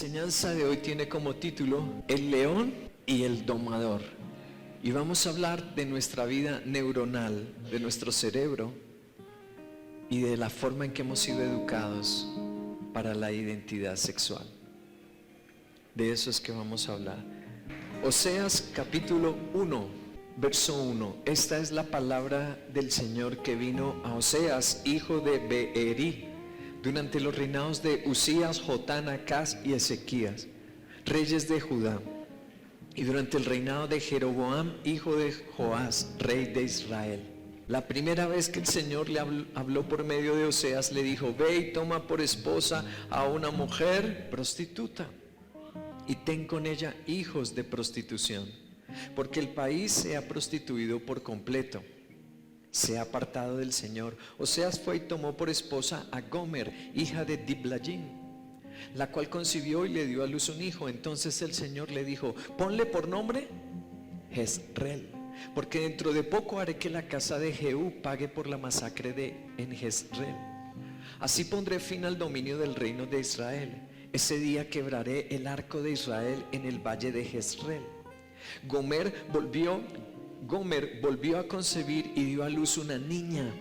enseñanza de hoy tiene como título El león y el domador. Y vamos a hablar de nuestra vida neuronal, de nuestro cerebro y de la forma en que hemos sido educados para la identidad sexual. De eso es que vamos a hablar. Oseas capítulo 1, verso 1. Esta es la palabra del Señor que vino a Oseas, hijo de Beeri, durante los reinados de Usías, Jotán, Acaz y Ezequías, reyes de Judá, y durante el reinado de Jeroboam, hijo de Joás, rey de Israel. La primera vez que el Señor le habló por medio de Oseas, le dijo: ve y toma por esposa a una mujer prostituta y ten con ella hijos de prostitución, porque el país se ha prostituido por completo, se ha apartado del Señor. Oseas fue y tomó por esposa a Gomer, hija de Diblaim, la cual concibió y le dio a luz un hijo. Entonces el Señor le dijo: ponle por nombre Jezreel, porque dentro de poco haré que la casa de Jehú pague por la masacre en Jezreel. Así pondré fin al dominio del reino de Israel. Ese día quebraré el arco de Israel en el valle de Jezreel. Gomer volvió a concebir y dio a luz una niña.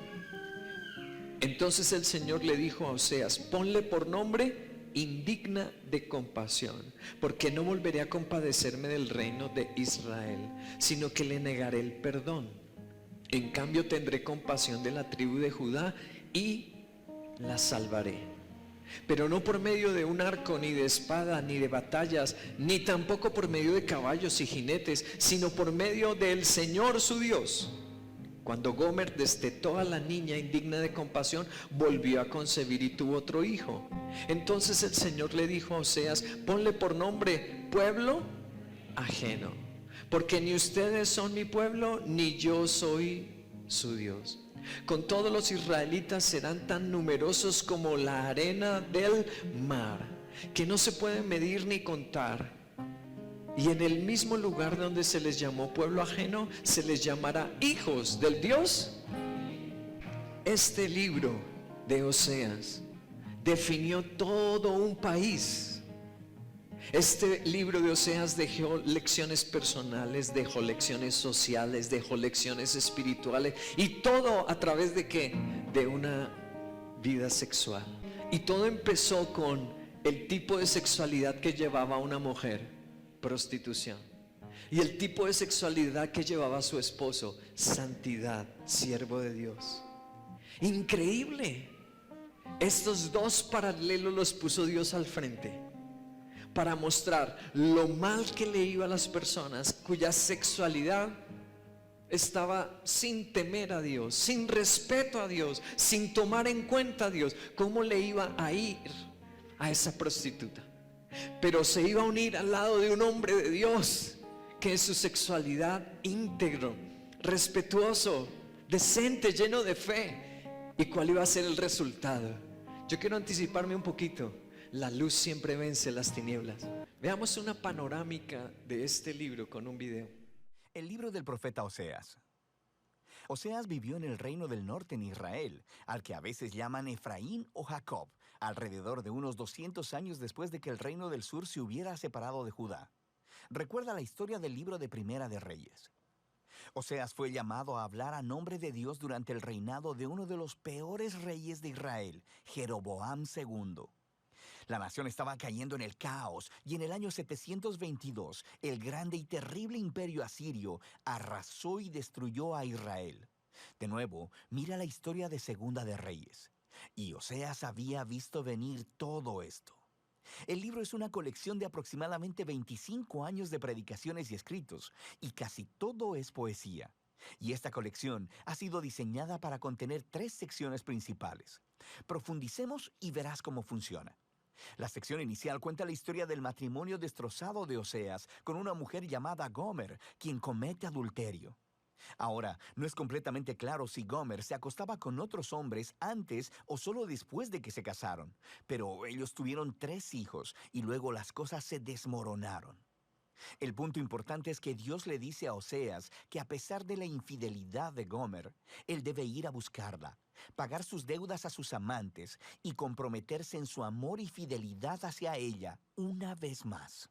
Entonces el Señor le dijo a Oseas: ponle por nombre Indigna de compasión, porque no volveré a compadecerme del reino de Israel, sino que le negaré el perdón. En cambio tendré compasión de la tribu de Judá y la salvaré, pero no por medio de un arco, ni de espada, ni de batallas, ni tampoco por medio de caballos y jinetes, sino por medio del Señor su Dios. Cuando Gomer destetó a la niña indigna de compasión, volvió a concebir y tuvo otro hijo. Entonces el Señor le dijo a Oseas: ponle por nombre Pueblo Ajeno, porque ni ustedes son mi pueblo, ni yo soy su Dios. Con todos los israelitas serán tan numerosos como la arena del mar, que no se pueden medir ni contar. Y en el mismo lugar donde se les llamó pueblo ajeno, se les llamará hijos del Dios. Este libro de Oseas definió todo un país. Este libro de Oseas dejó lecciones personales, dejó lecciones sociales, dejó lecciones espirituales, y todo a través de ¿qué? De una vida sexual. Y todo empezó con el tipo de sexualidad que llevaba una mujer: prostitución. Y el tipo de sexualidad que llevaba a su esposo: santidad, siervo de Dios. Increíble. Estos dos paralelos los puso Dios al frente para mostrar lo mal que le iba a las personas cuya sexualidad estaba sin temer a Dios, sin respeto a Dios, sin tomar en cuenta a Dios. ¿Cómo le iba a ir a esa prostituta? Pero se iba a unir al lado de un hombre de Dios que en su sexualidad íntegro, respetuoso, decente, lleno de fe. ¿Y cuál iba a ser el resultado? Yo quiero anticiparme un poquito. La luz siempre vence las tinieblas. Veamos una panorámica de este libro con un video. El libro del profeta Oseas. Oseas vivió en el reino del norte en Israel, al que a veces llaman Efraín o Jacob, alrededor de unos 200 años después de que el reino del sur se hubiera separado de Judá. Recuerda la historia del libro de Primera de Reyes. Oseas fue llamado a hablar a nombre de Dios durante el reinado de uno de los peores reyes de Israel, Jeroboam II. La nación estaba cayendo en el caos, y en el año 722, el grande y terrible imperio asirio arrasó y destruyó a Israel. De nuevo, mira la historia de Segunda de Reyes. Y Oseas había visto venir todo esto. El libro es una colección de aproximadamente 25 años de predicaciones y escritos, y casi todo es poesía. Y esta colección ha sido diseñada para contener 3 secciones principales. Profundicemos y verás cómo funciona. La sección inicial cuenta la historia del matrimonio destrozado de Oseas con una mujer llamada Gomer, quien comete adulterio. Ahora, no es completamente claro si Gomer se acostaba con otros hombres antes o solo después de que se casaron, pero ellos tuvieron 3 hijos y luego las cosas se desmoronaron. El punto importante es que Dios le dice a Oseas que a pesar de la infidelidad de Gomer, él debe ir a buscarla, pagar sus deudas a sus amantes y comprometerse en su amor y fidelidad hacia ella una vez más.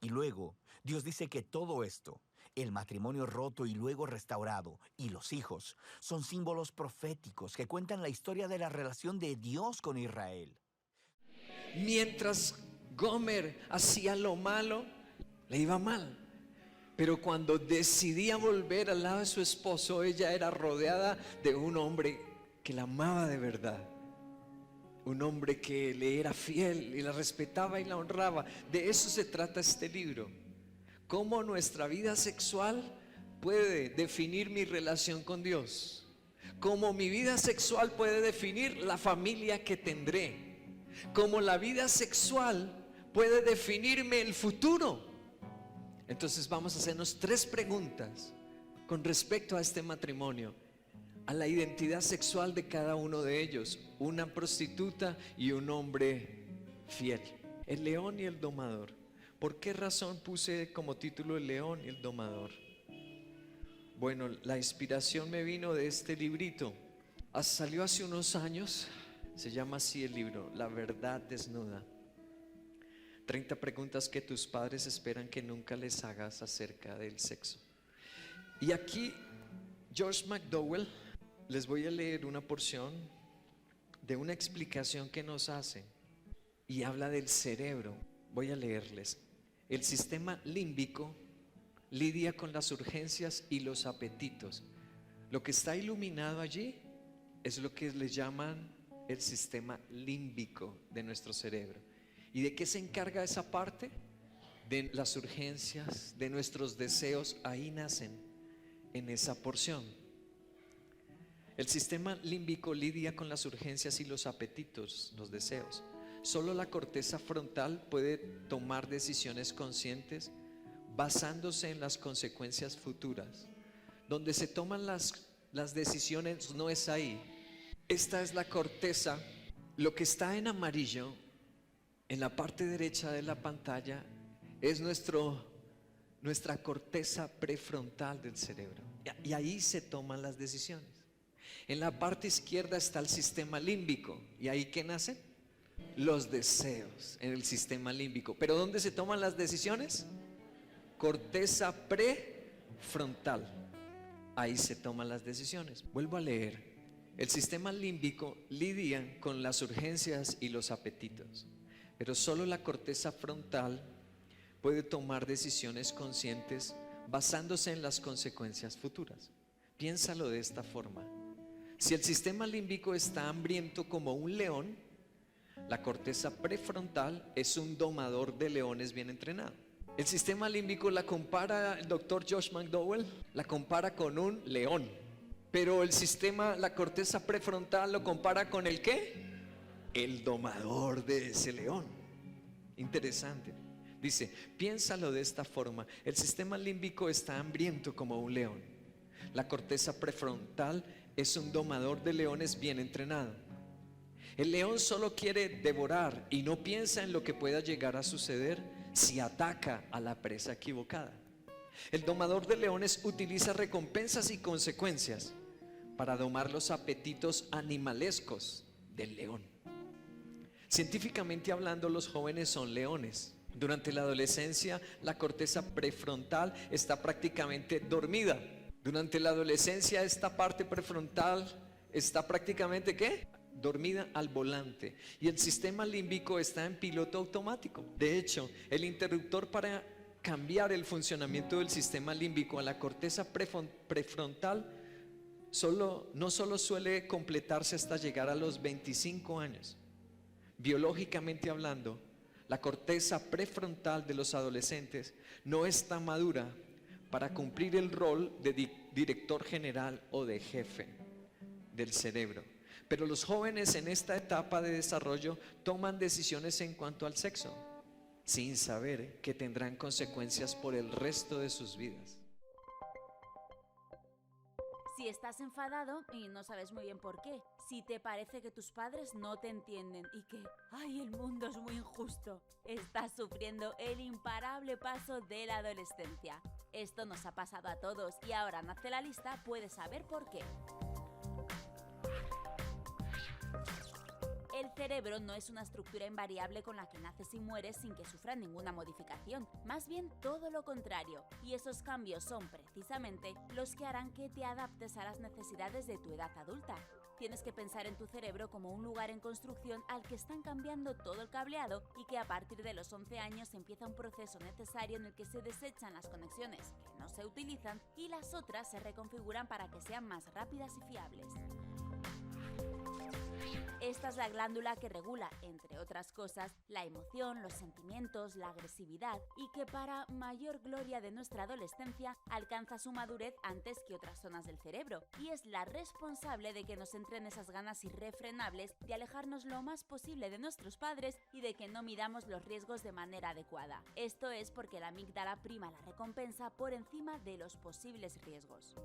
Y luego, Dios dice que todo esto, el matrimonio roto y luego restaurado, y los hijos, son símbolos proféticos que cuentan la historia de la relación de Dios con Israel. Mientras Gomer hacía lo malo, le iba mal. Pero cuando decidía volver al lado de su esposo, ella era rodeada de un hombre que la amaba de verdad. Un hombre que le era fiel y la respetaba y la honraba. De eso se trata este libro. Cómo nuestra vida sexual puede definir mi relación con Dios. Cómo mi vida sexual puede definir la familia que tendré. Cómo la vida sexual puede definirme el futuro. Entonces vamos a hacernos 3 preguntas con respecto a este matrimonio, a la identidad sexual de cada uno de ellos, una prostituta y un hombre fiel. El león y el domador. ¿Por qué razón puse como título El león y el domador? Bueno, la inspiración me vino de este librito. Salió hace unos años, se llama así el libro, La verdad desnuda. 30 preguntas que tus padres esperan que nunca les hagas acerca del sexo. Y aquí George McDowell, les voy a leer una porción de una explicación que nos hace y habla del cerebro. Voy a leerles. El sistema límbico lidia con las urgencias y los apetitos. Lo que está iluminado allí es lo que les llaman el sistema límbico de nuestro cerebro. ¿Y de qué se encarga esa parte? De las urgencias, de nuestros deseos, ahí nacen, en esa porción. El sistema límbico lidia con las urgencias y los apetitos, los deseos. Solo la corteza frontal puede tomar decisiones conscientes basándose en las consecuencias futuras. Donde se toman las decisiones no es ahí. Esta es la corteza. Lo que está en amarillo en la parte derecha de la pantalla es nuestra corteza prefrontal del cerebro. Y ahí se toman las decisiones. En la parte izquierda está el sistema límbico. ¿Y ahí qué nacen? Los deseos en el sistema límbico. ¿Pero dónde se toman las decisiones? Corteza prefrontal. Ahí se toman las decisiones. Vuelvo a leer. El sistema límbico lidia con las urgencias y los apetitos. Pero solo la corteza frontal puede tomar decisiones conscientes basándose en las consecuencias futuras. Piénsalo de esta forma. Si el sistema límbico está hambriento como un león, la corteza prefrontal es un domador de leones bien entrenado. El sistema límbico la compara el doctor Josh McDowell, la compara con un león. Pero la corteza prefrontal lo compara con ¿el qué? El domador de ese león. Interesante. Dice, piénsalo de esta forma. El sistema límbico está hambriento como un león. La corteza prefrontal es un domador de leones bien entrenado. El león solo quiere devorar y no piensa en lo que pueda llegar a suceder si ataca a la presa equivocada. El domador de leones utiliza recompensas y consecuencias para domar los apetitos animalescos del león. Científicamente hablando, los jóvenes son leones. Durante la adolescencia, la corteza prefrontal está prácticamente dormida. Durante la adolescencia, esta parte prefrontal está prácticamente ¿qué? Dormida al volante. Y el sistema límbico está en piloto automático. De hecho, el interruptor para cambiar el funcionamiento del sistema límbico a la corteza prefrontal no solo suele completarse hasta llegar a los 25 años. Biológicamente hablando, la corteza prefrontal de los adolescentes no está madura para cumplir el rol de director general o de jefe del cerebro. Pero los jóvenes en esta etapa de desarrollo toman decisiones en cuanto al sexo, sin saber que tendrán consecuencias por el resto de sus vidas. Si Si estás enfadado y no sabes muy bien por qué, si te parece que tus padres no te entienden y que, ¡ay, el mundo es muy injusto!, estás sufriendo el imparable paso de la adolescencia. Esto nos ha pasado a todos y ahora en Hazte la Lista puedes saber por qué. El cerebro no es una estructura invariable con la que naces y mueres sin que sufra ninguna modificación, más bien todo lo contrario, y esos cambios son precisamente los que harán que te adaptes a las necesidades de tu edad adulta. Tienes que pensar en tu cerebro como un lugar en construcción al que están cambiando todo el cableado y que a partir de los 11 años empieza un proceso necesario en el que se desechan las conexiones que no se utilizan y las otras se reconfiguran para que sean más rápidas y fiables. Esta es la glándula que regula, entre otras cosas, la emoción, los sentimientos, la agresividad y que para mayor gloria de nuestra adolescencia alcanza su madurez antes que otras zonas del cerebro y es la responsable de que nos entren esas ganas irrefrenables de alejarnos lo más posible de nuestros padres y de que no midamos los riesgos de manera adecuada. Esto es porque la amígdala prima la recompensa por encima de los posibles riesgos.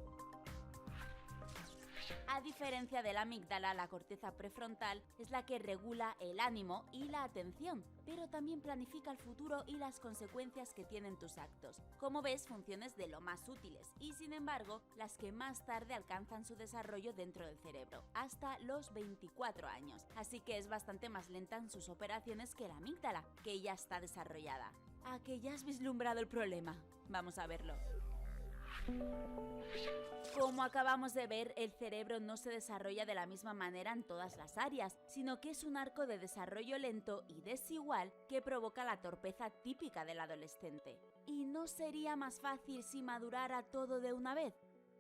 A diferencia de la amígdala, la corteza prefrontal es la que regula el ánimo y la atención, pero también planifica el futuro y las consecuencias que tienen tus actos. Como ves, funciones de lo más útiles y, sin embargo, las que más tarde alcanzan su desarrollo dentro del cerebro, hasta los 24 años. Así que es bastante más lenta en sus operaciones que la amígdala, que ya está desarrollada. ¿A que ya has vislumbrado el problema? Vamos a verlo. Como acabamos de ver, el cerebro no se desarrolla de la misma manera en todas las áreas, sino que es un arco de desarrollo lento y desigual que provoca la torpeza típica del adolescente. ¿Y no sería más fácil si madurara todo de una vez?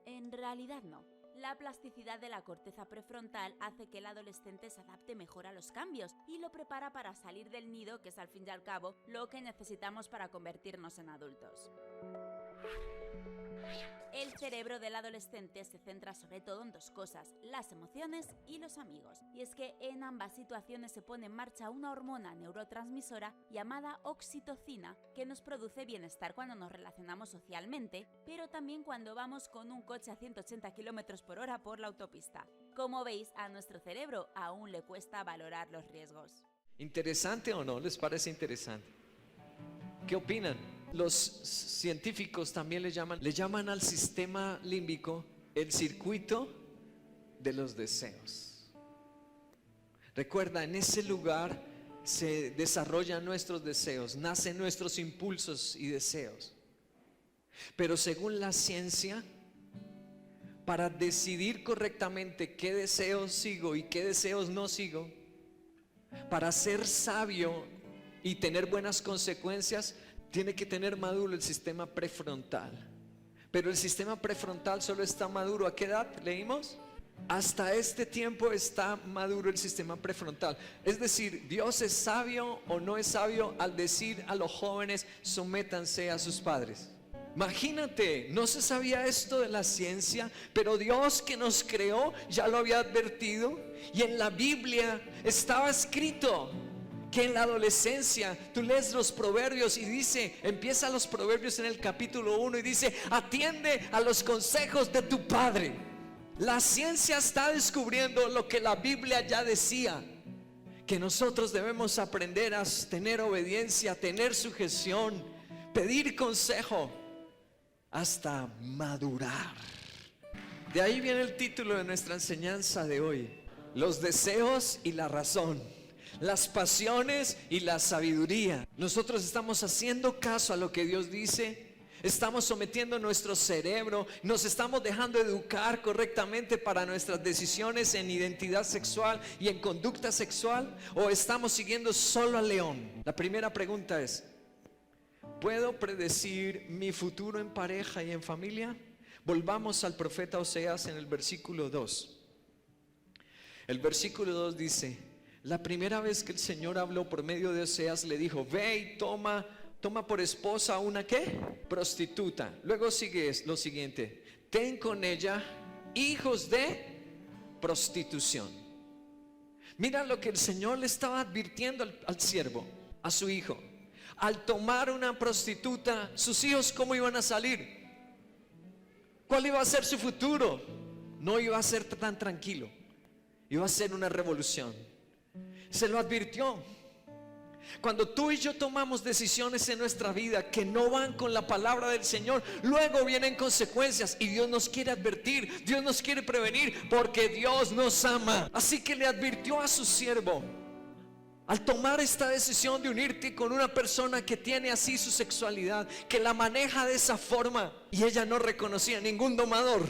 En realidad no. La plasticidad de la corteza prefrontal hace que el adolescente se adapte mejor a los cambios y lo prepara para salir del nido, que es al fin y al cabo lo que necesitamos para convertirnos en adultos. El cerebro del adolescente se centra sobre todo en dos cosas, las emociones y los amigos. Y es que en ambas situaciones se pone en marcha una hormona neurotransmisora llamada oxitocina que nos produce bienestar cuando nos relacionamos socialmente, pero también cuando vamos con un coche a 180 km/h por la autopista. Como veis, a nuestro cerebro aún le cuesta valorar los riesgos. ¿Interesante o no? ¿Les parece interesante? ¿Qué opinan? Los científicos también le llaman al sistema límbico el circuito de los deseos. Recuerda, en ese lugar se desarrollan nuestros deseos, nacen nuestros impulsos y deseos. Pero según la ciencia, para decidir correctamente qué deseos sigo y qué deseos no sigo, para ser sabio y tener buenas consecuencias, tiene que tener maduro el sistema prefrontal. Pero el sistema prefrontal solo está maduro ¿a qué edad? ¿Leímos? Hasta este tiempo está maduro el sistema prefrontal. Es decir, Dios es sabio o no es sabio al decir a los jóvenes sométanse a sus padres. Imagínate, no se sabía esto de la ciencia, pero Dios que nos creó ya lo había advertido y en la Biblia estaba escrito que en la adolescencia tú lees los proverbios y dice, empieza los proverbios en el capítulo 1 y dice, atiende a los consejos de tu padre. La ciencia está descubriendo lo que la Biblia ya decía, que nosotros debemos aprender a tener obediencia, tener sujeción, pedir consejo hasta madurar. De ahí viene el título de nuestra enseñanza de hoy: los deseos y la razón, las pasiones y la sabiduría. Nosotros estamos haciendo caso a lo que Dios dice, estamos sometiendo nuestro cerebro, nos estamos dejando educar correctamente para nuestras decisiones en identidad sexual y en conducta sexual, o estamos siguiendo solo al león. La primera pregunta es: ¿puedo predecir mi futuro en pareja y en familia? Volvamos al profeta Oseas en el versículo 2. El versículo 2 dice: la primera vez que el Señor habló por medio de Oseas, le dijo: ve y toma por esposa a una ¿qué? Prostituta. Luego sigue lo siguiente: ten con ella hijos de prostitución. Mira lo que el Señor le estaba advirtiendo al siervo, a su hijo. Al tomar una prostituta, sus hijos ¿cómo iban a salir? ¿Cuál iba a ser su futuro? no iba a ser tan tranquilo, iba a ser una revolución. Se lo advirtió. Cuando tú y yo tomamos decisiones en nuestra vida que no van con la palabra del Señor, luego vienen consecuencias, y Dios nos quiere advertir, Dios nos quiere prevenir, porque Dios nos ama. Así que le advirtió a su siervo: al tomar esta decisión de unirte con una persona que tiene así su sexualidad, que la maneja de esa forma, y ella no reconocía ningún domador,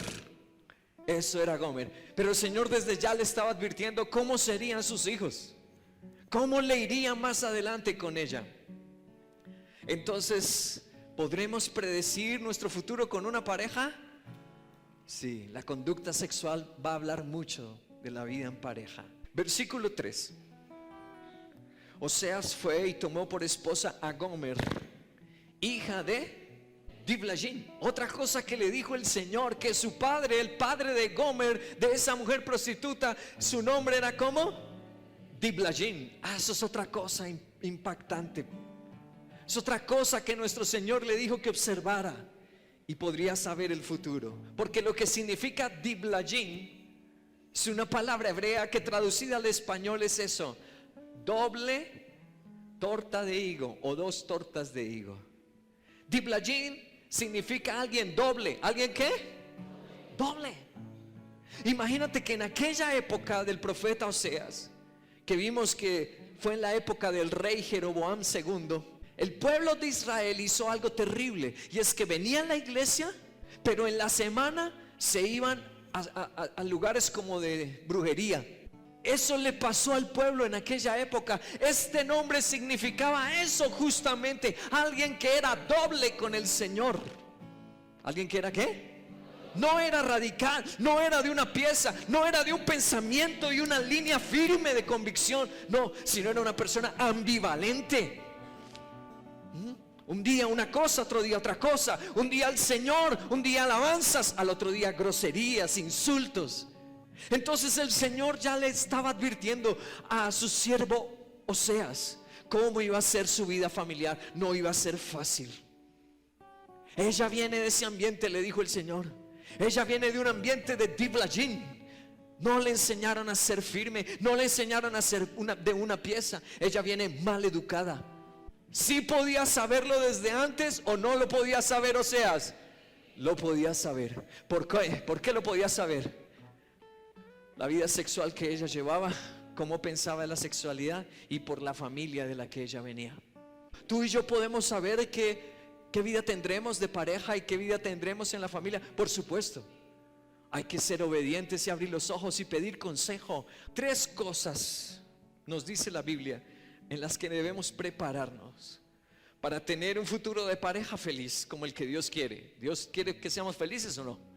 eso era Gomer. Pero el Señor desde ya le estaba advirtiendo cómo serían sus hijos, cómo le iría más adelante con ella. Entonces, ¿podremos predecir nuestro futuro con una pareja? Sí, la conducta sexual va a hablar mucho de la vida en pareja. Versículo 3. Oseas fue y tomó por esposa a Gomer, hija de Diblajim. Otra cosa que le dijo el Señor, que su padre, el padre de Gomer, de esa mujer prostituta, su nombre era ¿cómo? Diblajim. Eso es otra cosa impactante. Es otra cosa que nuestro Señor le dijo que observara y podría saber el futuro. Porque lo que significa Diblajim es una palabra hebrea que traducida al español es eso: doble torta de higo o dos tortas de higo. Diblajim significa alguien doble. ¿Alguien qué? Doble. Imagínate que en aquella época del profeta Oseas, que vimos que fue en la época del rey Jeroboam II, el pueblo de Israel hizo algo terrible, y es que venían a la iglesia, pero en la semana se iban a lugares como de brujería. Eso le pasó al pueblo en aquella época. Este nombre significaba eso justamente: alguien que era doble con el Señor. ¿Alguien que era qué? No era radical, no era de una pieza, no era de un pensamiento y una línea firme de convicción, no, sino era una persona ambivalente. Un día una cosa, otro día otra cosa. Un día al Señor, un día alabanzas, al otro día groserías, insultos. Entonces el Señor ya le estaba advirtiendo a su siervo Oseas cómo iba a ser su vida familiar. No iba a ser fácil. Ella viene de ese ambiente, le dijo el Señor. Ella viene de un ambiente de Diblajim. No le enseñaron a ser firme, no le enseñaron a ser de una pieza. Ella viene mal educada. ¿Sí podía saberlo desde antes o no lo podía saber Oseas? Lo podía saber. ¿Por qué? ¿Por qué lo podía saber? La vida sexual que ella llevaba, cómo pensaba de la sexualidad, y por la familia de la que ella venía. Tú y yo podemos saber qué vida tendremos de pareja y qué vida tendremos en la familia. Por supuesto, hay que ser obedientes y abrir los ojos y pedir consejo. 3 cosas nos dice la Biblia en las que debemos prepararnos para tener un futuro de pareja feliz como el que Dios quiere. ¿Dios quiere que seamos felices o no?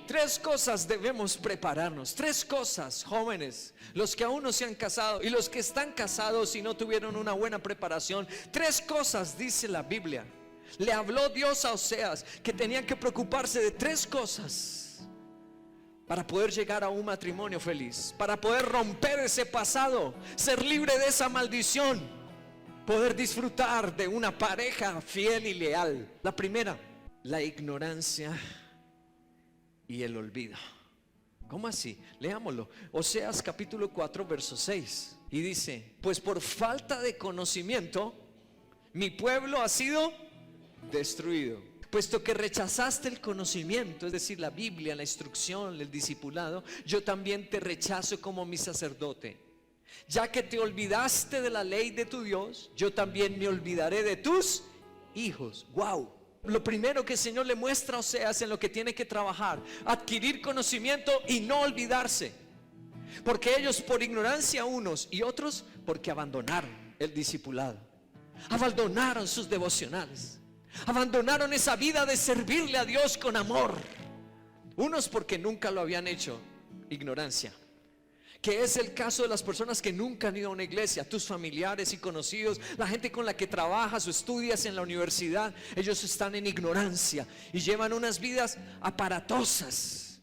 3 cosas debemos prepararnos. 3 cosas, jóvenes, los que aún no se han casado y los que están casados y no tuvieron una buena preparación. 3 cosas dice la Biblia. Le habló Dios a Oseas que tenían que preocuparse de 3 cosas para poder llegar a un matrimonio feliz, para poder romper ese pasado, ser libre de esa maldición, poder disfrutar de una pareja fiel y leal. La primera, la ignorancia y el olvido. ¿Cómo así? Leámoslo. Oseas capítulo 4 verso 6. Y dice: pues por falta de conocimiento mi pueblo ha sido destruido. Puesto que rechazaste el conocimiento, es decir, la Biblia, la instrucción, el discipulado, yo también te rechazo como mi sacerdote. Ya que te olvidaste de la ley de tu Dios, yo también me olvidaré de tus hijos. Wow. Lo primero que el Señor le muestra a Oseas en lo que tiene que trabajar: adquirir conocimiento y no olvidarse. Porque ellos por ignorancia unos y otros porque abandonaron el discipulado, abandonaron sus devocionales, abandonaron esa vida de servirle a Dios con amor. Unos porque nunca lo habían hecho, ignorancia, que es el caso de las personas que nunca han ido a una iglesia. Tus familiares y conocidos, la gente con la que trabajas o estudias en la universidad, ellos están en ignorancia y llevan unas vidas aparatosas,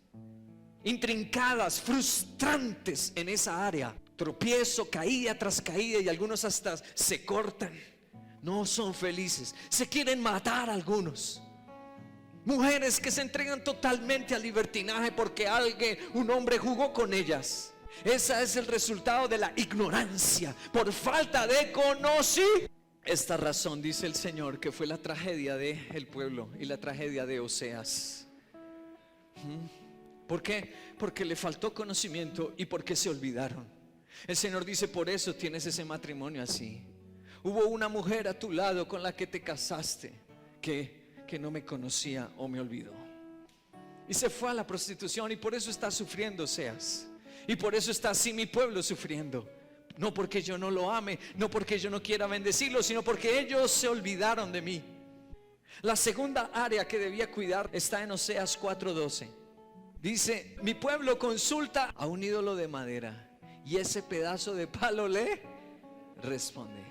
intrincadas, frustrantes en esa área. Tropiezo, caída tras caída, y algunos hasta se cortan. No son felices, se quieren matar algunos. Mujeres que se entregan totalmente al libertinaje porque un hombre jugó con ellas. Ese es el resultado de la ignorancia, por falta de conocimiento. Esta razón, dice el Señor, que fue la tragedia del pueblo y la tragedia de Oseas. ¿Por qué? Porque le faltó conocimiento y porque se olvidaron. El Señor dice: por eso tienes ese matrimonio así. Hubo una mujer a tu lado con la que te casaste que no me conocía o me olvidó y se fue a la prostitución, y por eso está sufriendo Oseas, y por eso está así mi pueblo sufriendo. No porque yo no lo ame, no porque yo no quiera bendecirlo, sino porque ellos se olvidaron de mí. La segunda área que debía cuidar está en Oseas 4:12. Dice: mi pueblo consulta a un ídolo de madera y ese pedazo de palo le responde.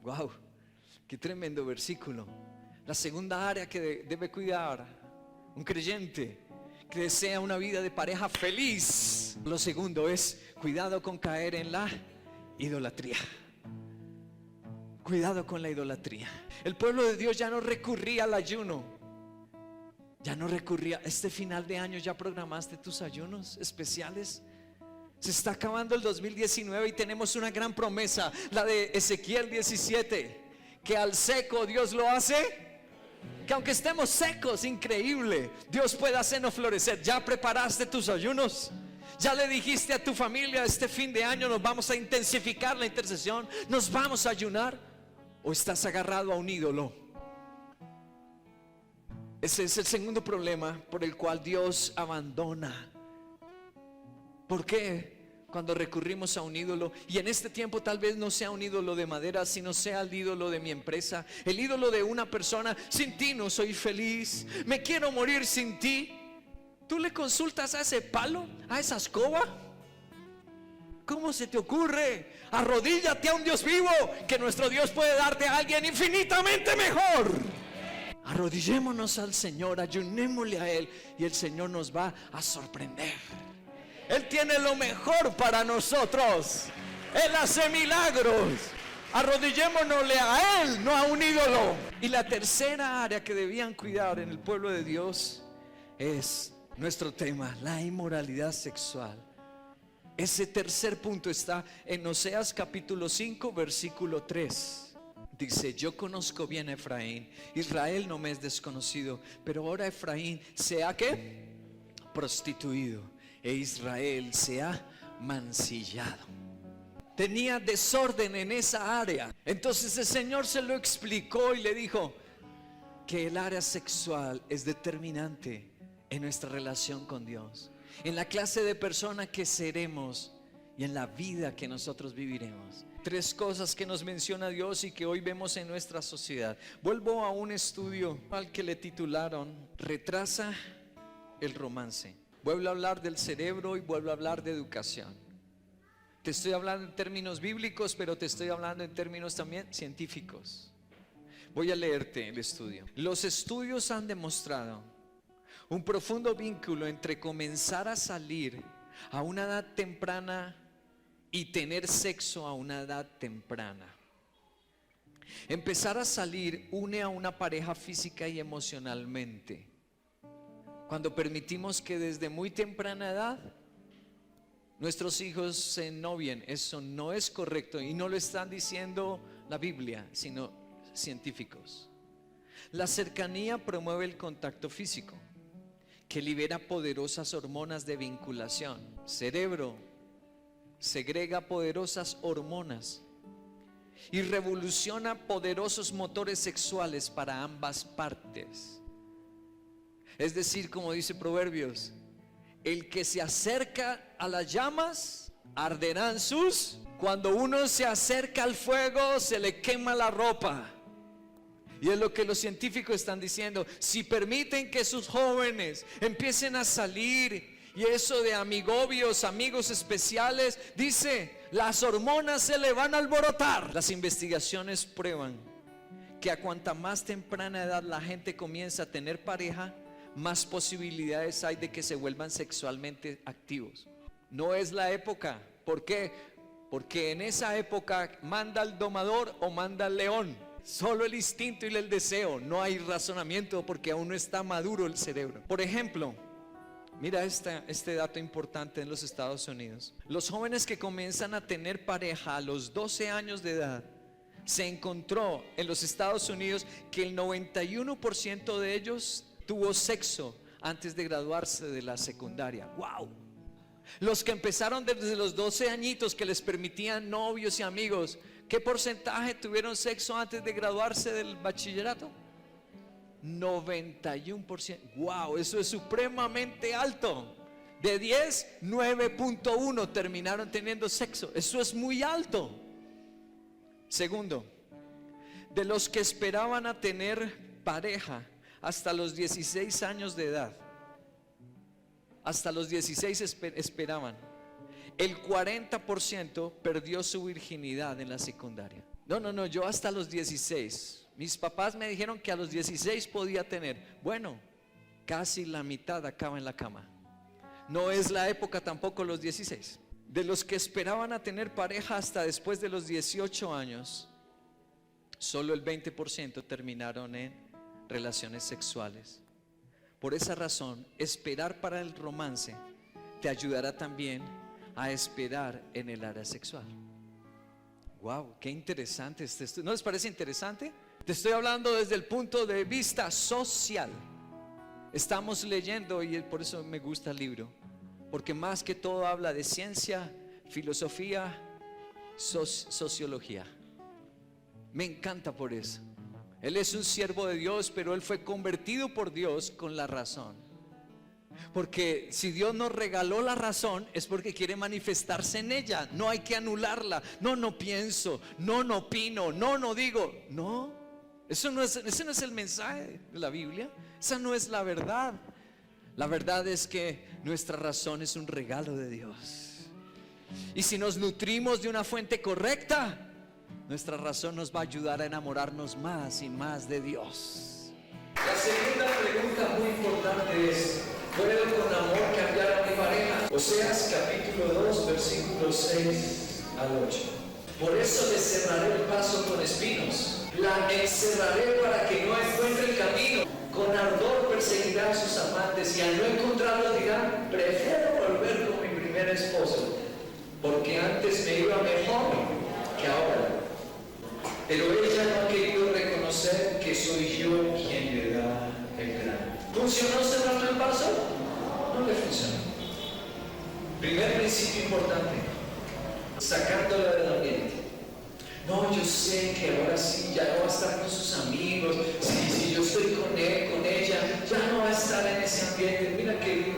Wow, qué tremendo versículo. La segunda área que debe cuidar un creyente que desea una vida de pareja feliz. Lo segundo es cuidado con caer en la idolatría. Cuidado con la idolatría. El pueblo de Dios ya no recurría al ayuno. Ya no recurría. Este final de año ya programaste tus ayunos especiales. Se está acabando el 2019 y tenemos una gran promesa, la de Ezequiel 17, que al seco Dios lo hace. Que aunque estemos secos, increíble, Dios puede hacernos florecer. ¿Ya preparaste tus ayunos? ¿Ya le dijiste a tu familia: este fin de año nos vamos a intensificar la intercesión, nos vamos a ayunar? ¿O estás agarrado a un ídolo? Ese es el segundo problema por el cual Dios abandona. ¿Por qué? Cuando recurrimos a un ídolo, y en este tiempo tal vez no sea un ídolo de madera, sino sea el ídolo de mi empresa, el ídolo de una persona. Sin ti no soy feliz, me quiero morir sin ti. ¿Tú le consultas a ese palo, a esa escoba? ¿Cómo se te ocurre? Arrodíllate a un Dios vivo, que nuestro Dios puede darte a alguien infinitamente mejor. Arrodillémonos al Señor, ayunémosle a Él, y el Señor nos va a sorprender. Él tiene lo mejor para nosotros. Él hace milagros. Arrodillémonosle a Él, no a un ídolo. Y la tercera área que debían cuidar en el pueblo de Dios es nuestro tema, la inmoralidad sexual. Ese tercer punto está en Oseas capítulo 5 versículo 3. Dice: yo conozco bien a Efraín, Israel no me es desconocido, pero ahora Efraín se ha ¿qué? Prostituido, e Israel se ha mancillado. Tenía desorden en esa área. Entonces el Señor se lo explicó y le dijo que el área sexual es determinante en nuestra relación con Dios, en la clase de persona que seremos y en la vida que nosotros viviremos. Tres cosas que nos menciona Dios y que hoy vemos en nuestra sociedad. Vuelvo a un estudio al que le titularon Retrasa el romance. Vuelvo a hablar del cerebro y vuelvo a hablar de educación. Te estoy hablando en términos bíblicos, pero te estoy hablando en términos también científicos. Voy a leerte el estudio. Los estudios han demostrado un profundo vínculo entre comenzar a salir a una edad temprana y tener sexo a una edad temprana. Empezar a salir une a una pareja física y emocionalmente. Cuando permitimos que desde muy temprana edad nuestros hijos se ennovien, eso no es correcto, y no lo están diciendo la Biblia, sino científicos. La cercanía promueve el contacto físico, que libera poderosas hormonas de vinculación. Cerebro segrega poderosas hormonas y revoluciona poderosos motores sexuales para ambas partes. Es decir, como dice Proverbios, el que se acerca a las llamas arderán sus. Cuando uno se acerca al fuego se le quema la ropa. Y es lo que los científicos están diciendo. Si permiten que sus jóvenes empiecen a salir, y eso de amigobios, amigos especiales, dice, las hormonas se le van a alborotar. Las investigaciones prueban que a cuanta más temprana edad la gente comienza a tener pareja, más posibilidades hay de que se vuelvan sexualmente activos. No es la época. ¿Por qué? Porque en esa época manda el domador o manda el león. Solo el instinto y el deseo, no hay razonamiento porque aún no está maduro el cerebro. Por ejemplo, mira este dato importante en los Estados Unidos. Los jóvenes que comienzan a tener pareja a los 12 años de edad, se encontró en los Estados Unidos que el 91% de ellos tuvo sexo antes de graduarse de la secundaria. ¡Wow! Los que empezaron desde los 12 añitos, que les permitían novios y amigos, ¿qué porcentaje tuvieron sexo antes de graduarse del bachillerato? 91%. ¡Wow! Eso es supremamente alto. De 10, 9.1 terminaron teniendo sexo. Eso es muy alto. Segundo, de los que esperaban a tener pareja hasta los 16 años de edad, hasta los 16 esperaban, el 40% perdió su virginidad en la secundaria. No, yo hasta los 16. Mis papás me dijeron que a los 16 podía tener. Bueno, casi la mitad acaba en la cama. No es la época tampoco los 16. De los que esperaban a tener pareja hasta después de los 18 años, solo el 20% terminaron en relaciones sexuales. Por esa razón, esperar para el romance te ayudará también a esperar en el área sexual. Wow, qué interesante esto. ¿No les parece interesante? Te estoy hablando desde el punto de vista social. Estamos leyendo, y por eso me gusta el libro, porque más que todo habla de ciencia, filosofía, sociología. Me encanta por eso. Él es un siervo de Dios, pero él fue convertido por Dios con la razón. Porque si Dios nos regaló la razón, es porque quiere manifestarse en ella. No hay que anularla. No pienso, no opino, no digo. No, ese no es el mensaje de la Biblia. Esa no es la verdad. La verdad es que nuestra razón es un regalo de Dios. Y si nos nutrimos de una fuente correcta, nuestra razón nos va a ayudar a enamorarnos más y más de Dios. La segunda pregunta muy importante es: ¿puedo con amor cambiar a mi pareja? Oseas capítulo 2 versículos 6 al 8. Por eso le cerraré el paso con espinos, la encerraré para que no encuentre el camino. Con ardor perseguirá a sus amantes y al no encontrarlo dirá: prefiero volver con mi primer esposo, porque antes me iba mejor que ahora. Pero ella no ha querido reconocer que soy yo quien le da el grano. ¿Funcionó cerrando el paso? No le funcionó. Primer principio importante: sacándola del ambiente. No, yo sé que ahora sí, ya no va a estar con sus amigos. Si yo estoy con él, con ella, ya no va a estar en ese ambiente. Mira querido,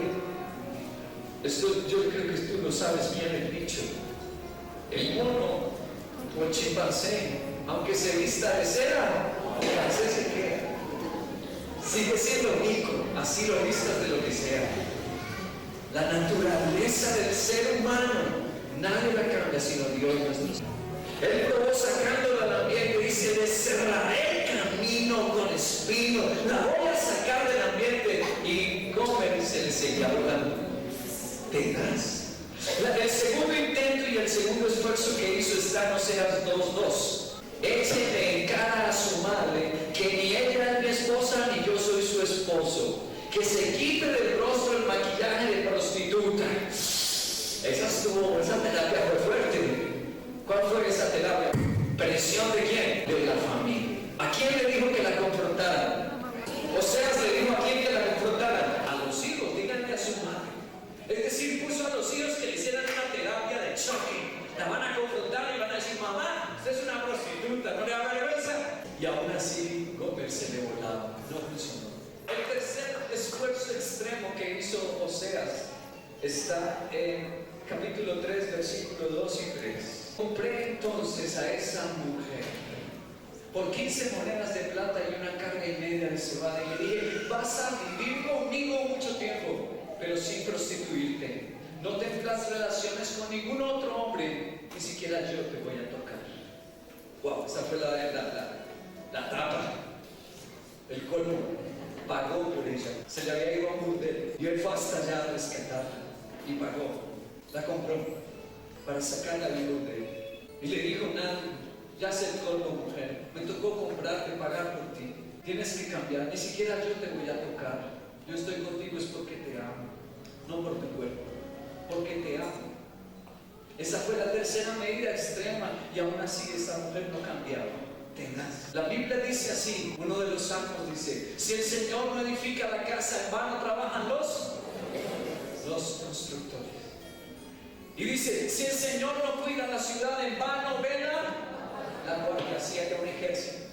yo creo que tú lo sabes bien el dicho. El mono o el chimpancé, aunque se vista de cera, el chimpancé se queda. Sigue siendo rico, así lo vistas de lo que sea. La naturaleza del ser humano, nadie la cambia sino Dios nuestro Señor. Él probó sacándola al ambiente, dice: le cerraré el camino con espinos, la voy a sacar del ambiente. Y come, dice, le seguía hablando. ¿Te das? El segundo intento y el segundo esfuerzo que hizo está en Oseas 2:2. Échele en cara a su madre que ni ella es mi esposa ni yo soy su esposo, que se quite del rostro el maquillaje de prostituta. Esa terapia fue fuerte. ¿Cuál fue esa terapia? ¿Presión de quién? De la familia. ¿A quién le dijo que la confrontaran? Oseas le dijo a quién que la confrontaran. A los hijos, díganle a su madre. Es decir, puso a los hijos que le hicieran una terapia de choque. La van a confrontar y van a decir: mamá, usted es una prostituta, ¿no le da vergüenza? Y aún así, Gomer se le volaba. No funcionó. El tercer esfuerzo extremo que hizo Oseas está en capítulo 3, versículos 2 y 3. Compré entonces a esa mujer por 15 monedas de plata y una carga y media de cebada, y le dije: vas a vivir conmigo mucho tiempo, pero sin prostituirte. No tendrás relaciones con ningún otro hombre, ni siquiera yo te voy a tocar. Wow, esa fue la tapa, el colmo. Pagó por ella. Se le había ido a un burdel y él fue hasta allá a rescatarla y pagó. La compró para sacarla del burdel. Y le dijo: nada, Ya sé el colmo, mujer. Me tocó comprarte, pagar por ti. Tienes que cambiar. Ni siquiera yo te voy a tocar. Yo estoy contigo es porque te amo. No por tu cuerpo. Porque te amo. Esa fue la tercera medida extrema y aún así esa mujer no cambiaba. Tenaz. La Biblia dice así, uno de los salmos dice: si el Señor no edifica la casa, en vano trabajan los constructores. Y dice: si el Señor no cuida la ciudad, en vano vela la guardia. Hacía un ejército.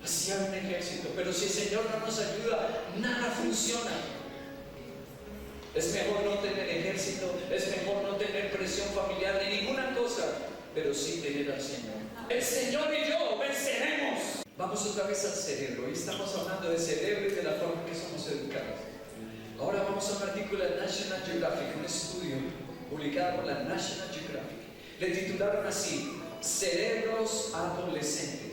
Hacía un ejército. Pero si el Señor no nos ayuda, nada funciona. Es mejor no tener ejército, es mejor no tener presión familiar ni ninguna cosa, pero sí tener al Señor. El Señor y yo venceremos. Vamos otra vez al cerebro. Hoy estamos hablando de cerebro y de la forma que somos educados. Ahora vamos a un artículo de National Geographic, un estudio publicado por la National Geographic. Le titularon así: cerebros adolescentes.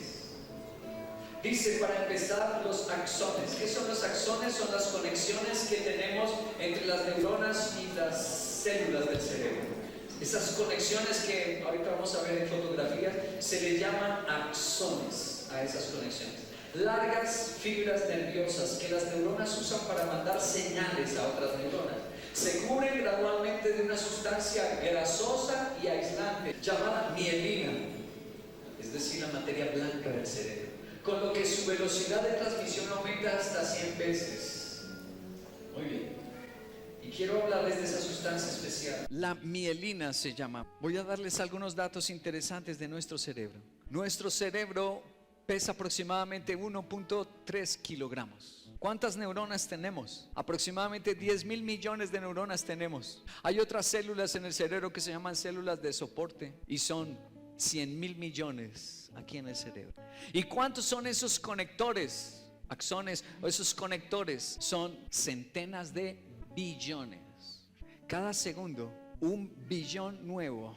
Dice, para empezar, los axones. ¿Qué son los axones? Son las conexiones que tenemos entre las neuronas y las células del cerebro. Esas conexiones que ahorita vamos a ver en fotografías, se le llaman axones a esas conexiones. Largas fibras nerviosas que las neuronas usan para mandar señales a otras neuronas. Se cubren gradualmente de una sustancia grasosa y aislante llamada mielina, es decir, la materia blanca del cerebro, con lo que su velocidad de transmisión aumenta hasta 100 veces. Muy bien. Y quiero hablarles de esa sustancia especial. La mielina se llama. Voy a darles algunos datos interesantes de nuestro cerebro. Nuestro cerebro pesa aproximadamente 1.3 kilogramos. ¿Cuántas neuronas tenemos? Aproximadamente 10.000 millones de neuronas tenemos. Hay otras células en el cerebro que se llaman células de soporte y son 100.000 millones aquí en el cerebro. ¿Y cuántos son esos conectores? Axones, o esos conectores son centenas de billones. Cada segundo, 1 billón nuevo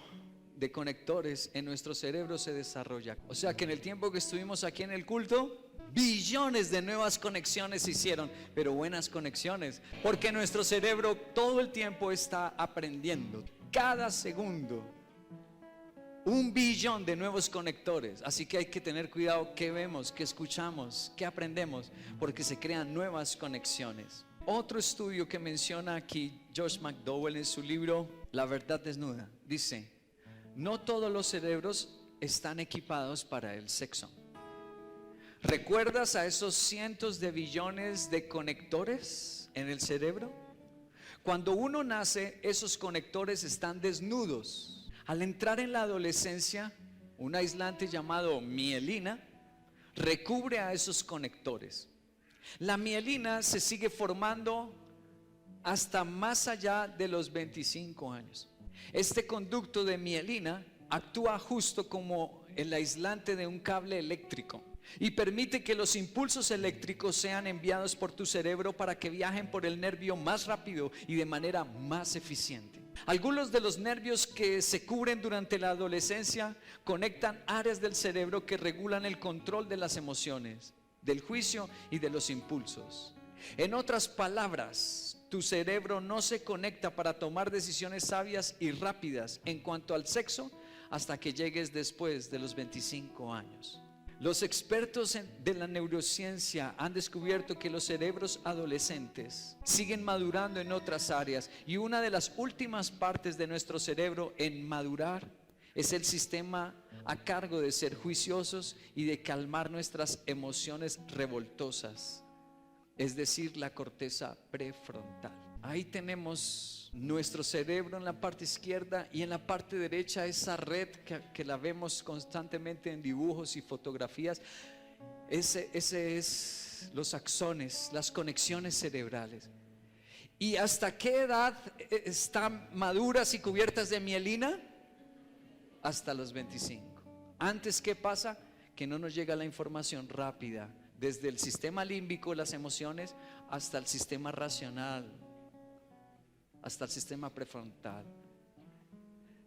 de conectores en nuestro cerebro se desarrolla. O sea que en el tiempo que estuvimos aquí en el culto, billones de nuevas conexiones se hicieron, pero buenas conexiones, porque nuestro cerebro todo el tiempo está aprendiendo. Cada segundo 1 billón de nuevos conectores. Así que hay que tener cuidado qué vemos, qué escuchamos, qué aprendemos, porque se crean nuevas conexiones. Otro estudio que menciona aquí Josh McDowell en su libro La verdad desnuda, dice: no todos los cerebros están equipados para el sexo. ¿Recuerdas a esos cientos de billones de conectores en el cerebro? Cuando uno nace, esos conectores están desnudos. Al entrar en la adolescencia, un aislante llamado mielina recubre a esos conectores. La mielina se sigue formando hasta más allá de los 25 años. Este conducto de mielina actúa justo como el aislante de un cable eléctrico y permite que los impulsos eléctricos sean enviados por tu cerebro para que viajen por el nervio más rápido y de manera más eficiente. Algunos de los nervios que se cubren durante la adolescencia conectan áreas del cerebro que regulan el control de las emociones, del juicio y de los impulsos. En otras palabras, tu cerebro no se conecta para tomar decisiones sabias y rápidas en cuanto al sexo hasta que llegues después de los 25 años. Los expertos de la neurociencia han descubierto que los cerebros adolescentes siguen madurando en otras áreas, y una de las últimas partes de nuestro cerebro en madurar es el sistema a cargo de ser juiciosos y de calmar nuestras emociones revoltosas, es decir, la corteza prefrontal. Ahí tenemos nuestro cerebro en la parte izquierda, y en la parte derecha esa red que la vemos constantemente en dibujos y fotografías. Ese es los axones, las conexiones cerebrales. ¿Y hasta qué edad están maduras y cubiertas de mielina? Hasta los 25. Antes, ¿qué pasa? Que no nos llega la información rápida desde el sistema límbico, las emociones, hasta el sistema racional, hasta el sistema prefrontal.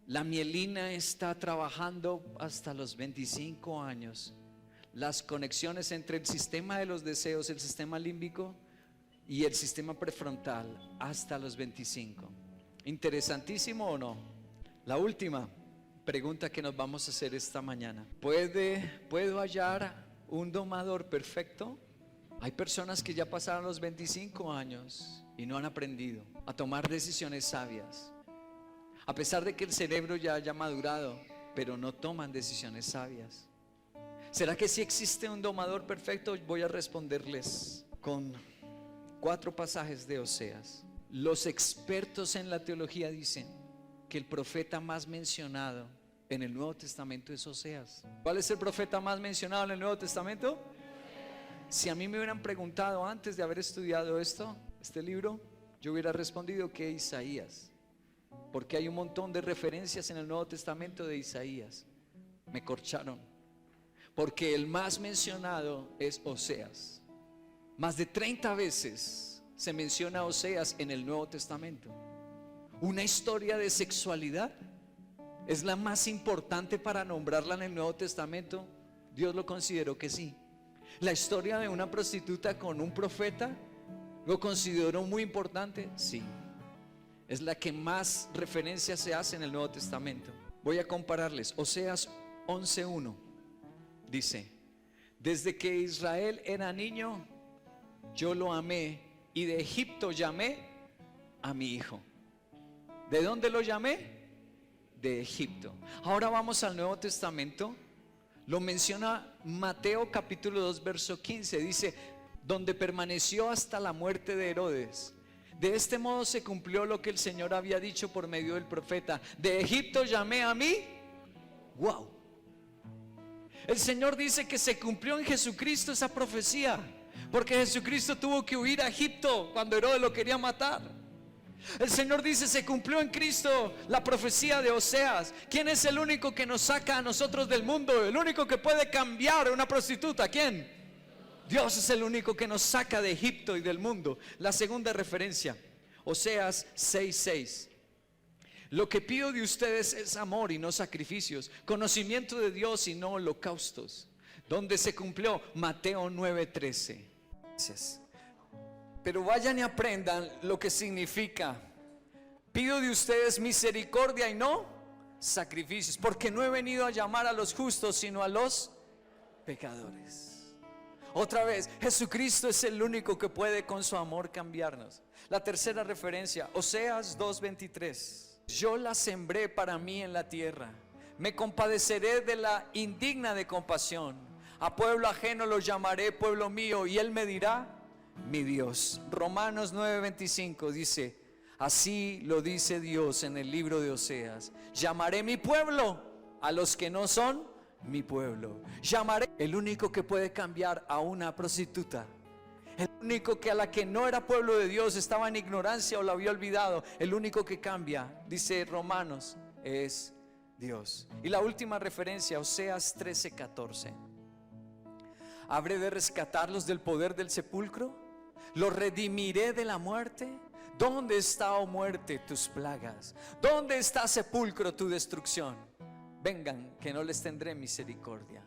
La mielina está trabajando hasta los 25 años. Las conexiones entre el sistema de los deseos, el sistema límbico y el sistema prefrontal hasta los 25. ¿Interesantísimo o no? La última, Pregunta que nos vamos a hacer esta mañana. ¿Puedo hallar un domador perfecto? Hay personas que ya pasaron los 25 años y no han aprendido a tomar decisiones sabias. A pesar de que el cerebro ya haya madurado, pero no toman decisiones sabias. ¿Será que sí existe un domador perfecto? Voy a responderles con 4 pasajes de Oseas. Los expertos en la teología dicen que el profeta más mencionado en el Nuevo Testamento es Oseas. ¿Cuál es el profeta más mencionado en el Nuevo Testamento? Si a mí me hubieran preguntado antes de haber estudiado este libro, yo hubiera respondido que Isaías, porque hay un montón de referencias en el Nuevo Testamento de Isaías. Me corcharon, porque el más mencionado es Oseas. Más de 30 veces se menciona a Oseas en el Nuevo Testamento. Una historia de sexualidad es la más importante para nombrarla en el Nuevo Testamento. Dios lo consideró que sí. La historia de una prostituta con un profeta, ¿lo consideró muy importante? Sí. Es la que más referencia se hace en el Nuevo Testamento. Voy a compararles. Oseas 11:1 dice: desde que Israel era niño, yo lo amé, y de Egipto llamé a mi hijo. ¿De dónde lo llamé? De Egipto. Ahora vamos al Nuevo Testamento. Lo menciona Mateo capítulo 2 verso 15. Dice: donde permaneció hasta la muerte de Herodes. De este modo se cumplió lo que el Señor había dicho por medio del profeta: de Egipto llamé a mí. Wow. El Señor dice que se cumplió en Jesucristo esa profecía, porque Jesucristo tuvo que huir a Egipto cuando Herodes lo quería matar. El Señor dice: se cumplió en Cristo la profecía de Oseas. ¿Quién es el único que nos saca a nosotros del mundo? El único que puede cambiar a una prostituta. ¿Quién? Dios es el único que nos saca de Egipto y del mundo. La segunda referencia, Oseas 6:6. Lo que pido de ustedes es amor y no sacrificios, conocimiento de Dios y no holocaustos. ¿Dónde se cumplió? Mateo 9:13. Gracias. Pero vayan y aprendan lo que significa: pido de ustedes misericordia y no sacrificios, porque no he venido a llamar a los justos, sino a los pecadores. Otra vez, Jesucristo es el único que puede con su amor cambiarnos. La tercera referencia, Oseas 2:23. Yo la sembré para mí en la tierra, me compadeceré de la indigna de compasión. A pueblo ajeno lo llamaré pueblo mío, y él me dirá mi Dios. Romanos 9:25 dice: así lo dice Dios en el libro de Oseas: llamaré mi pueblo a los que no son mi pueblo. Llamaré. El único que puede cambiar a una prostituta, el único que a la que no era pueblo de Dios, estaba en ignorancia o la había olvidado, el único que cambia, dice Romanos, es Dios. Y la última referencia, Oseas 13:14. ¿Habré de rescatarlos del poder del sepulcro? ¿Los redimiré de la muerte? ¿Dónde está, oh muerte, tus plagas? ¿Dónde está, sepulcro, tu destrucción? Vengan, que no les tendré misericordia.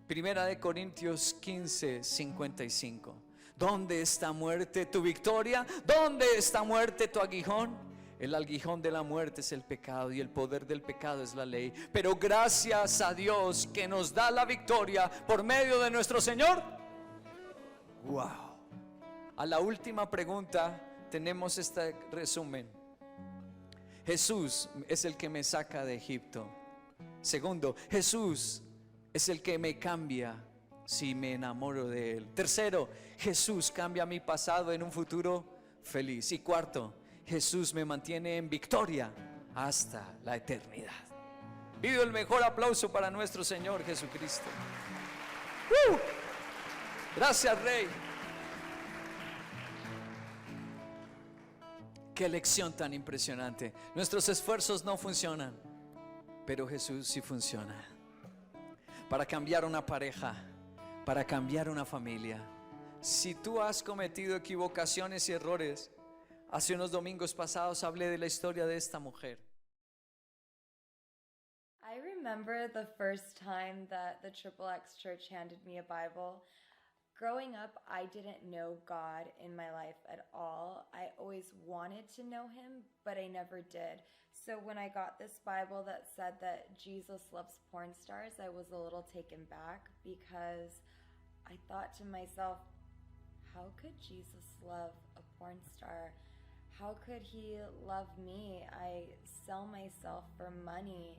Primera de Corintios 15:55. ¿Dónde está, muerte, tu victoria? ¿Dónde está, muerte, tu aguijón? El aguijón de la muerte es el pecado, y el poder del pecado es la ley. Pero gracias a Dios que nos da la victoria por medio de nuestro Señor. Wow. A la última pregunta tenemos este resumen. Jesús es el que me saca de Egipto. Segundo, Jesús es el que me cambia si me enamoro de Él. Tercero, Jesús cambia mi pasado en un futuro feliz. Y cuarto, Jesús me mantiene en victoria hasta la eternidad. Pido el mejor aplauso para nuestro Señor Jesucristo. Gracias, Rey. Qué lección tan impresionante. Nuestros esfuerzos no funcionan, pero Jesús sí funciona. Para cambiar una pareja, para cambiar una familia. Si tú has cometido equivocaciones y errores, hace unos domingos pasados hablé de la historia de esta mujer. I remember the first time that the XXX Church handed me a Bible. Growing up, I didn't know God in my life at all. I always always wanted to know him, but I never did. So when I got this Bible that said that Jesus loves porn stars, I was a little taken back because I thought to myself, how could Jesus love a porn star? How could he love me? I sell myself for money.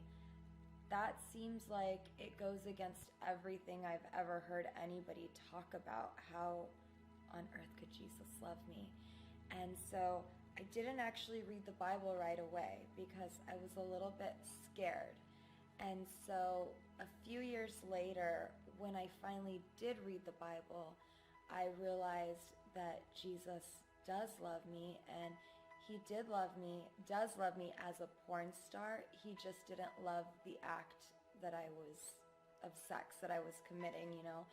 That seems like it goes against everything I've ever heard anybody talk about. How on earth could Jesus love me? And so I didn't actually read the Bible right away because I was a little bit scared. And so a few years later, when I finally did read the Bible, I realized that Jesus does love me, and he does love me as a porn star. He just didn't love the act of sex that I was committing, you know.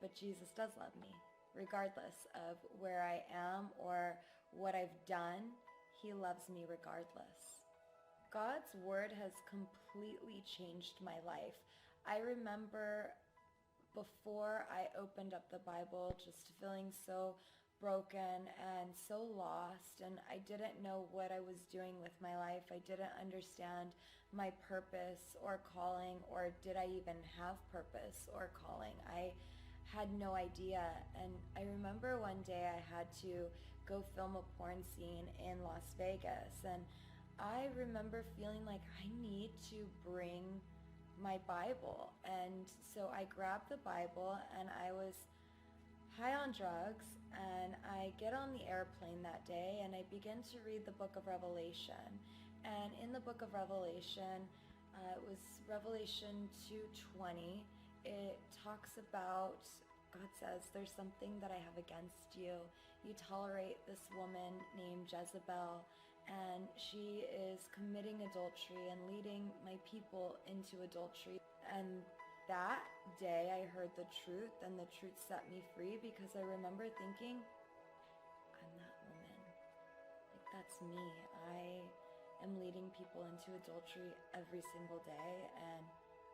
But Jesus does love me, regardless of where I am or what I've done. He loves me regardless. God's word has completely changed my life. I remember before I opened up the Bible just feeling so broken and so lost, and I didn't know what I was doing with my life. I didn't understand my purpose or calling, or did I even have purpose or calling? I had no idea. And I remember one day I had to go film a porn scene in Las Vegas, and I remember feeling like I need to bring my Bible. And so I grabbed the Bible, and I was high on drugs, and I get on the airplane that day and I begin to read the book of Revelation. And in the book of Revelation, it was Revelation 2:20. It talks about, God says, there's something that I have against you. You tolerate this woman named Jezebel, and she is committing adultery and leading my people into adultery. And that day I heard the truth, and the truth set me free, because I remember thinking, I'm that woman. Like, that's me. I am leading people into adultery every single day, and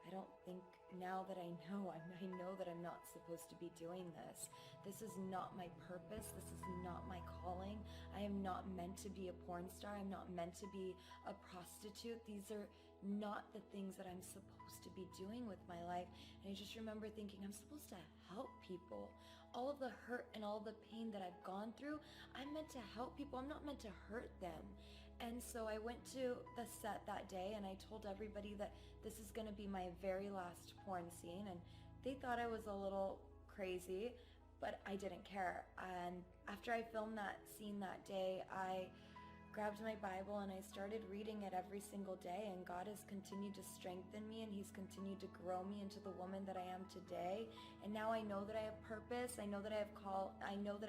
I don't think, now that I know that I'm not supposed to be doing this. This is not my purpose. This is not my calling. I am not meant to be a porn star. I'm not meant to be a prostitute. These are not the things that I'm supposed to be doing with my life. And I just remember thinking, I'm supposed to help people. All of the hurt and all the pain that I've gone through, I'm meant to help people. I'm not meant to hurt them. And so I went to the set that day, and I told everybody that this is going to be my very last porn scene. And they thought I was a little crazy, but I didn't care. And after I filmed that scene that day, I grabbed my Bible and I started reading it every single day, and God has continued to strengthen me, and he's continued to grow me into the woman that I am today. And now I know that I have purpose. I know that I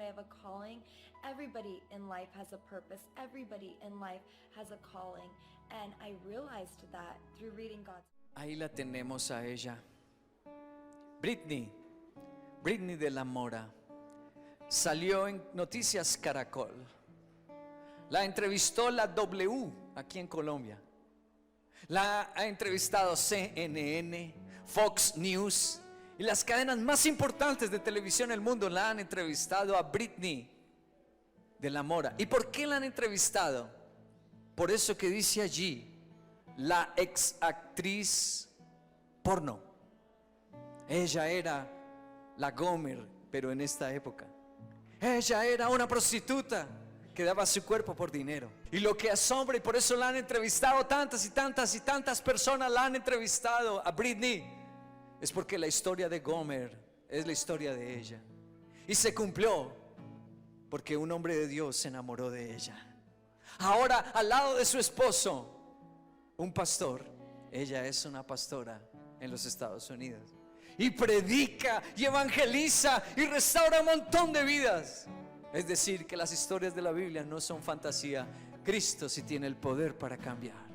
have a calling. Everybody in life has a purpose. Everybody in life has a calling. And I realized that through reading God's. Ahí la tenemos a ella, Britney de la Mora. Salió en Noticias Caracol. La entrevistó la W aquí en Colombia. La ha entrevistado CNN, Fox News, y las cadenas más importantes de televisión del mundo la han entrevistado a Britney de la Mora. ¿Y por qué la han entrevistado? Por eso que dice allí, la ex actriz porno. Ella era la Gomer, pero en esta época. Ella era una prostituta que daba su cuerpo por dinero. Y lo que asombra, y por eso la han entrevistado tantas personas la han entrevistado a Britney, es porque la historia de Gomer es la historia de ella. Y se cumplió porque un hombre de Dios se enamoró de ella. Ahora, al lado de su esposo, un pastor. Ella es una pastora en los Estados Unidos, y predica y evangeliza y restaura un montón de vidas. Es decir, que las historias de la Biblia no son fantasía. Cristo sí tiene el poder para cambiar.